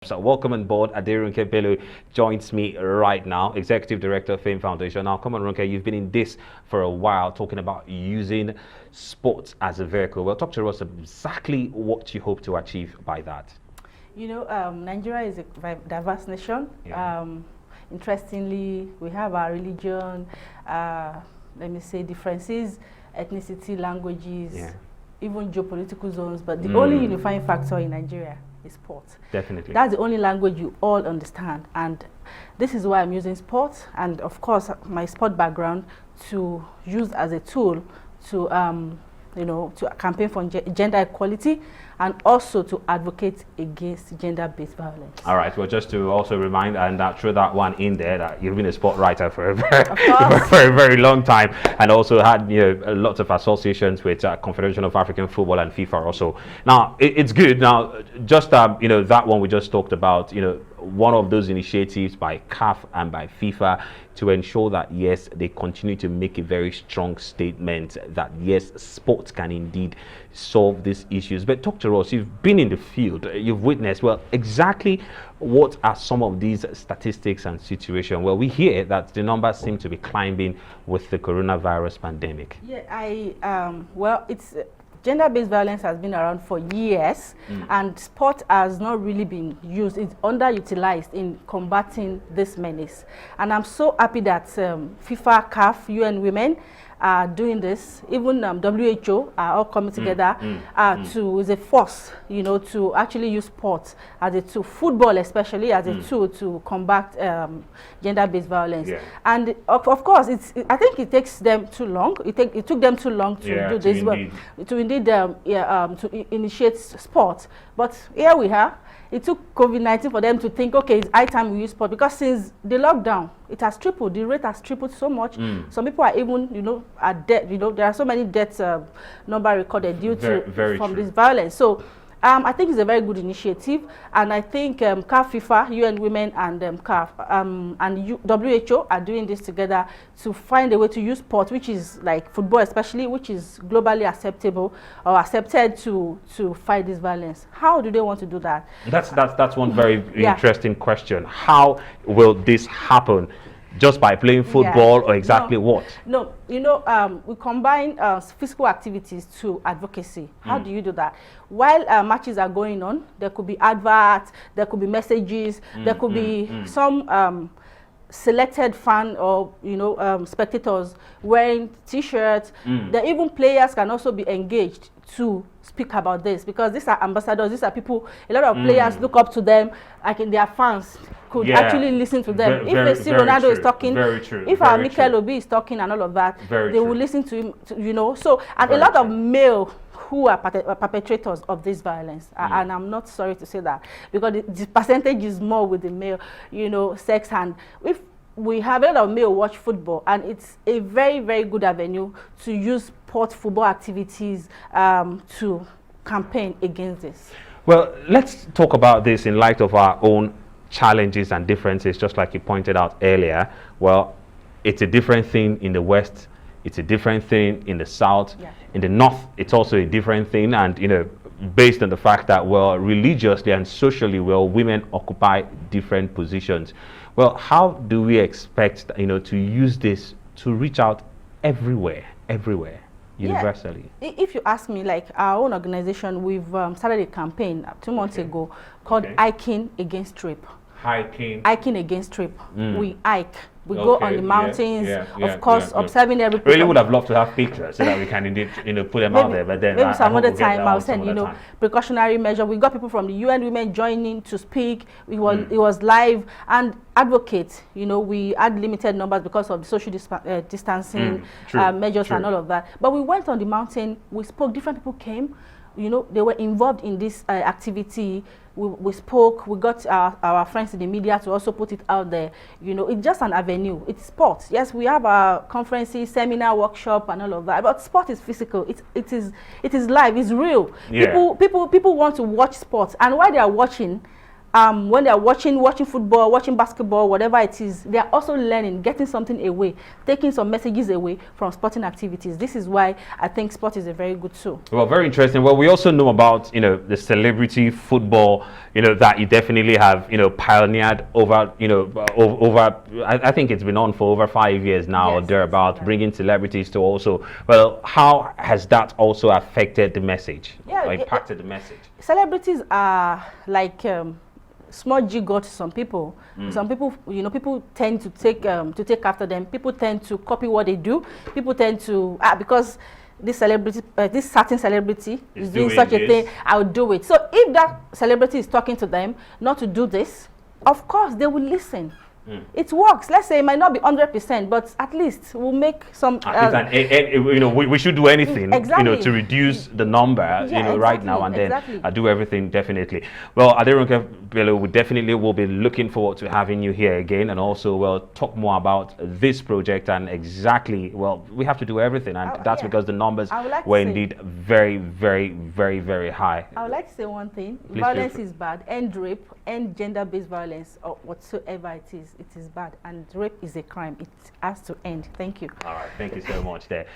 So welcome on board. Aderonke Bello joins me right now, Executive Director of Fame Foundation. Now, come on, Ronke, you've been in this for a while, talking about using sports as a vehicle. Well, talk to us exactly what you hope to achieve by that. Nigeria is a diverse nation. Yeah. Interestingly, we have our religion, let me say differences, ethnicity, languages, even geopolitical zones, but the only unifying factor in Nigeria is sport. Definitely. That's the only language you all understand, and this is why I'm using sport and of course my sport background to use as a tool to to campaign for gender equality and also to advocate against gender-based violence. All right. Well, just to also remind and throw that one in there, that you've been a sport writer for a very long time, and also had lots of associations with Confederation of African Football and FIFA also. Now it's good. Now just that one we just talked about. One of those initiatives by CAF and by FIFA to ensure that yes, they continue to make a very strong statement that yes, sports can indeed solve these issues. But talk to us, you've been in the field, you've witnessed, well, exactly what are some of these statistics and situations? Well, we hear that the numbers seem to be climbing with the coronavirus pandemic. Yeah, well, it's gender-based violence has been around for years, and sport has not really been used. It's underutilized in combating this menace. And I'm so happy that FIFA, CAF, UN Women are doing this. Even WHO are all coming together to, is a force, to actually use sport as a tool, football especially as a tool to combat gender-based violence. Yeah. And of course, I think it takes them too long. It took them too long to do this, to initiate sport. But here we are. It took COVID-19 for them to think, okay, it's high time we use sport, because since the lockdown, it has tripled. The rate has tripled so much. Some people are even, are dead. There are so many deaths number recorded due to this violence. So I think it's a very good initiative, and I think CAF, FIFA, UN Women, and CAF and WHO are doing this together to find a way to use sport, which is like football, especially, which is globally acceptable or accepted to fight this violence. How do they want to do that? That's one very interesting question. How will this happen? Just by playing football, or exactly what? No, we combine physical activities to advocacy. How do you do that? While matches are going on, there could be adverts, there could be messages, there could be some selected fan or spectators wearing T-shirts. Even players can also be engaged to speak about this, because these are ambassadors. These are people. A lot of players look up to them. Their fans could actually listen to them. If they see Ronaldo is talking, if our Mikel Obi is talking and all of that, they will listen to him. So, and a lot of male who are perpetrators of this violence, and I'm not sorry to say that, because the percentage is more with the male, sex. And if we have a lot of male watch football, and it's a very, very good avenue to use sport football activities to campaign against this. Well, let's talk about this in light of our own challenges and differences, just like you pointed out earlier. Well, it's a different thing in the West, it's a different thing in the South. In the North, it's also a different thing, and based on the fact that, well, religiously and socially, well, women occupy different positions. Well, how do we expect to use this to reach out everywhere universally? If you ask me, like our own organization, we've started a campaign 2 months ago called Hiking Against Rape. Hiking against rape. We hike. We go on the mountains, of course, observing everything. Really would have loved to have pictures so that we can indeed, put them out there. But then maybe some other time I'll send, precautionary measure. We got people from the UN Women joining to speak. It was live and advocate. We had limited numbers because of the social distancing measures and all of that. But we went on the mountain. We spoke. Different people came. They were involved in this activity. We spoke. We got our friends in the media to also put it out there. It's just an avenue. It's sport. Yes, we have our conferences, seminar, workshop, and all of that. But sport is physical. It is live. It's real. People want to watch sports, and while they are watching, when they're watching football, watching basketball, whatever it is, they're also learning, getting something away, taking some messages away from sporting activities. This is why I think sport is a very good tool. Well, very interesting. Well, we also know about, the celebrity football, that you definitely have, pioneered over, I think it's been on for over 5 years now, or Yes, thereabout, yes. bringing celebrities to also, well, how has that also affected the message, or impacted the message? Celebrities are like small G God to some people. Some people, people tend to take after them. People tend to copy what they do. People tend to because this certain celebrity is doing such a thing, I'll do it. So if that celebrity is talking to them not to do this, of course they will listen. It works. Let's say it might not be 100%, but at least we'll make some. We should do anything, exactly. to reduce the number, Yeah, right now, and then do everything definitely. Well, Aderonke Bello, we definitely will be looking forward to having you here again, and also, well, talk more about this project and exactly, well, we have to do everything, and that's because the numbers were indeed very, very, very, very high. I would like to say one thing. Please, violence is bad. End rape, end gender-based violence, or whatsoever it is bad, and rape is a crime. It has to end. Thank you. All right, thank you so much there.